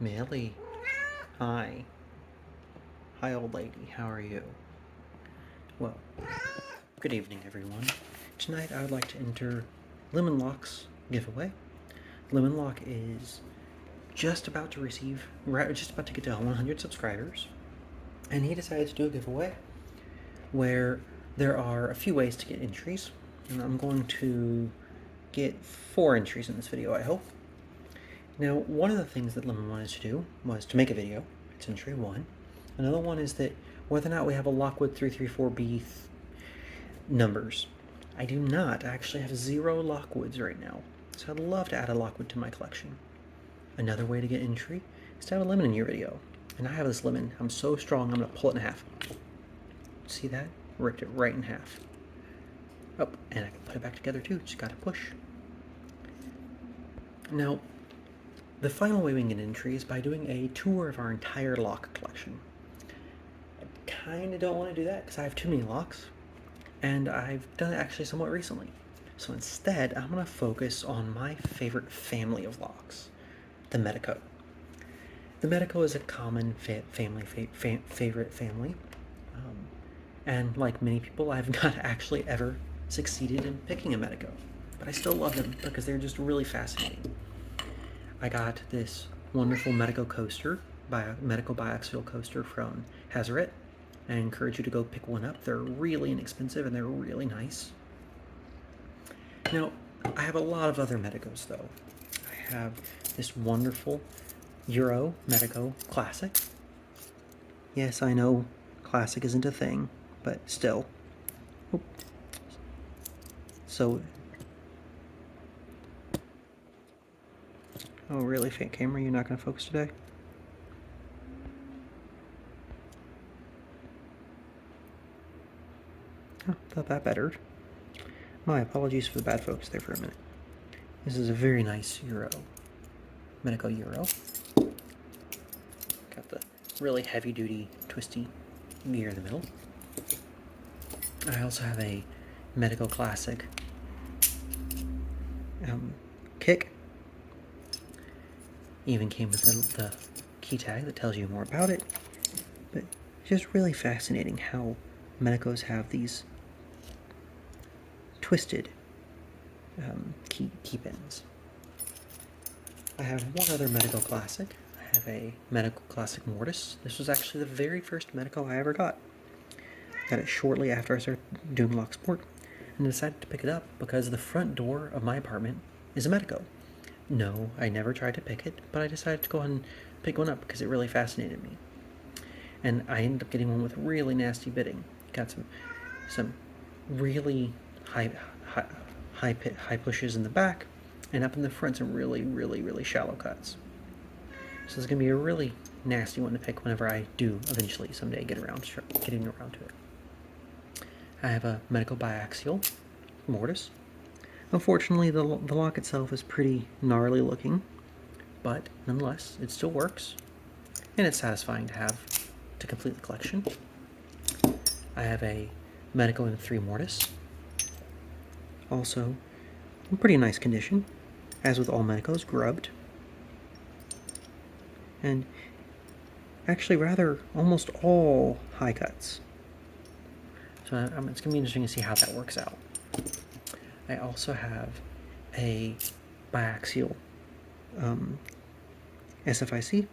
Millie. Hi. Hi, old lady. How are you? Well, good evening, everyone. Tonight I would like to enter Lemonlock's giveaway. Lemonlock is just about to get to 100 subscribers, and he decided to do a giveaway where there are a few ways to get entries, and I'm going to get 4 entries in this video, I hope. Now, one of the things that Lemon wanted to do was to make a video. It's entry 1. Another one is that whether or not we have a Lockwood 334B numbers. I do not. I actually have 0 Lockwoods right now, so I'd love to add a Lockwood to my collection. Another way to get entry is to have a lemon in your video. And I have this lemon. I'm so strong, I'm going to pull it in half. See that? Ripped it right in half. Oh, and I can put it back together too. Just got to push. Now, the final way we can get entry is by doing a tour of our entire lock collection. I kind of don't want to do that because I have too many locks, and I've done it actually somewhat recently. So instead, I'm going to focus on my favorite family of locks, the Medeco. The Medeco is a common favorite family, and like many people, I've not actually ever succeeded in picking a Medeco, but I still love them because they're just really fascinating. I got this wonderful Medeco coaster, Medeco biaxial coaster from Hazaret. I encourage you to go pick one up. They're really inexpensive and they're really nice. Now, I have a lot of other Medecos though. I have this wonderful Euro Medeco Classic. Yes, I know Classic isn't a thing, but still. Oop. So, oh really, faint camera, you're not going to focus today? Oh, thought that bettered. My apologies for the bad focus there for a minute. This is a very nice Euro. Medeco Euro. Got the really heavy duty twisty gear in the middle. I also have a Medeco Classic kick. Even came with the key tag that tells you more about it. But it's just really fascinating how Medecos have these twisted key pins. I have one other Medeco Classic. I have a Medeco Classic Mortise. This was actually the very first Medeco I ever got. Got it shortly after I started doing lock sport, and decided to pick it up because the front door of my apartment is a Medeco. No, I never tried to pick it, but I decided to go ahead and pick one up because it really fascinated me. And I ended up getting one with really nasty bitting. Got some really high pushes in the back, and up in the front some really shallow cuts. So it's going to be a really nasty one to pick whenever I do eventually someday getting around to it. I have a Medeco biaxial Mortise. Unfortunately, the lock itself is pretty gnarly looking, but nonetheless, it still works, and it's satisfying to have to complete the collection. I have a Medeco M3 Mortise, also in pretty nice condition, as with all Medecos, grubbed, and actually rather almost all high cuts. So it's going to be interesting to see how that works out. I also have a biaxial SFIC.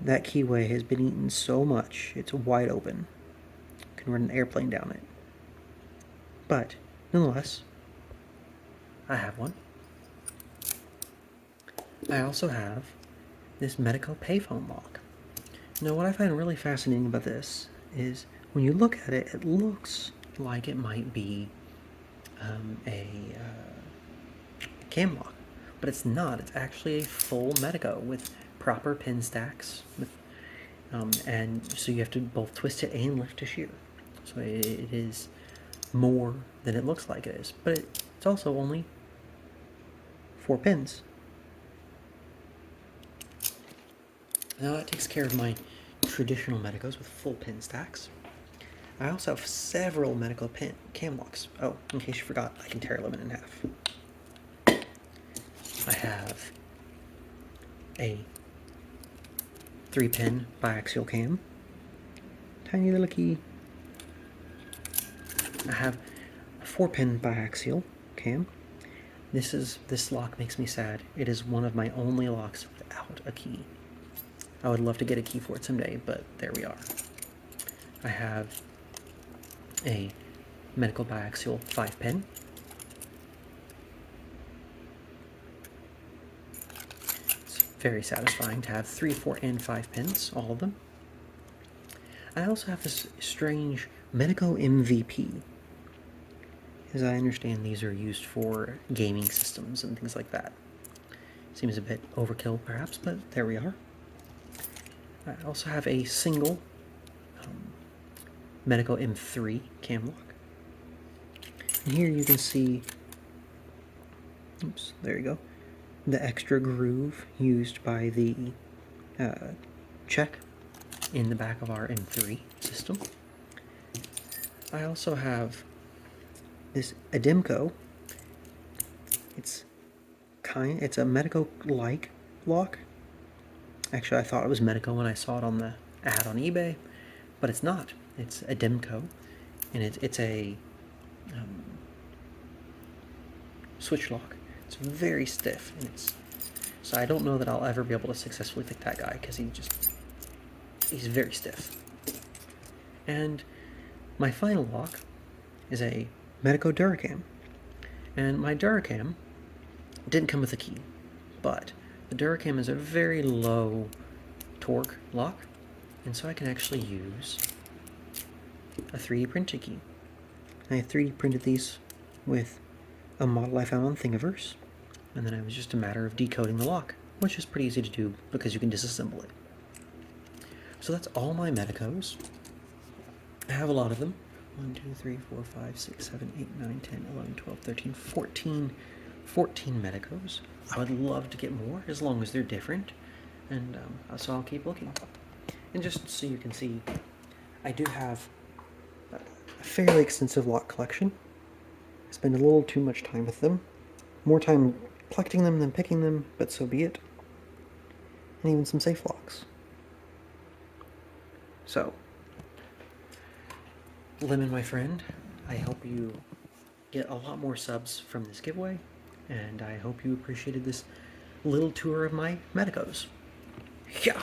That keyway has been eaten so much, it's wide open. You can run an airplane down it. But, nonetheless, I have one. I also have this Medeco payphone lock. Now, what I find really fascinating about this is when you look at it, it looks like it might be a cam lock, but it's not. It's actually a full Medeco with proper pin stacks, and so you have to both twist it and lift to shear. So it is more than it looks like it is, but it's also only 4 pins. Now that takes care of my traditional Medecos with full pin stacks. I also have several Medeco cam locks. Oh, in case you forgot, I can tear a lemon in half. I have a 3-pin biaxial cam. Tiny little key. I have a 4-pin biaxial cam. This lock makes me sad. It is one of my only locks without a key. I would love to get a key for it someday, but there we are. I have a Medeco biaxial 5-pin. It's very satisfying to have 3, 4, and 5 pins, all of them. I also have this strange Medeco MVP. As I understand, these are used for gaming systems and things like that. Seems a bit overkill, perhaps, but there we are. I also have a single Medeco M3 cam lock. And here you can see, oops, there you go, the extra groove used by the check in the back of our M3 system. I also have this Adimco. It's a Medeco-like lock. Actually, I thought it was Medeco when I saw it on the ad on eBay, but it's not. It's Adimco, and it's a switch lock. It's very stiff, and so I don't know that I'll ever be able to successfully pick that guy because he's very stiff. And my final lock is a Medeco Duracam, and my Duracam didn't come with a key, but the Duracam is a very low torque lock, and so I can actually use a 3D printed key. I 3D printed these with a model I found on Thingiverse, and then it was just a matter of decoding the lock, which is pretty easy to do because you can disassemble it. So that's all my Medecos. I have a lot of them. 1, 2, 3, 4, 5, 6, 7, 8, 9, 10, 11, 12, 13, 14 Medecos. I would love to get more as long as they're different, and so I'll keep looking. And just so you can see, I do have a fairly extensive lock collection. I spend a little too much time with them. More time collecting them than picking them, but so be it. And even some safe locks. So, Lemon, my friend, I hope you get a lot more subs from this giveaway, and I hope you appreciated this little tour of my Medecos. Yeah!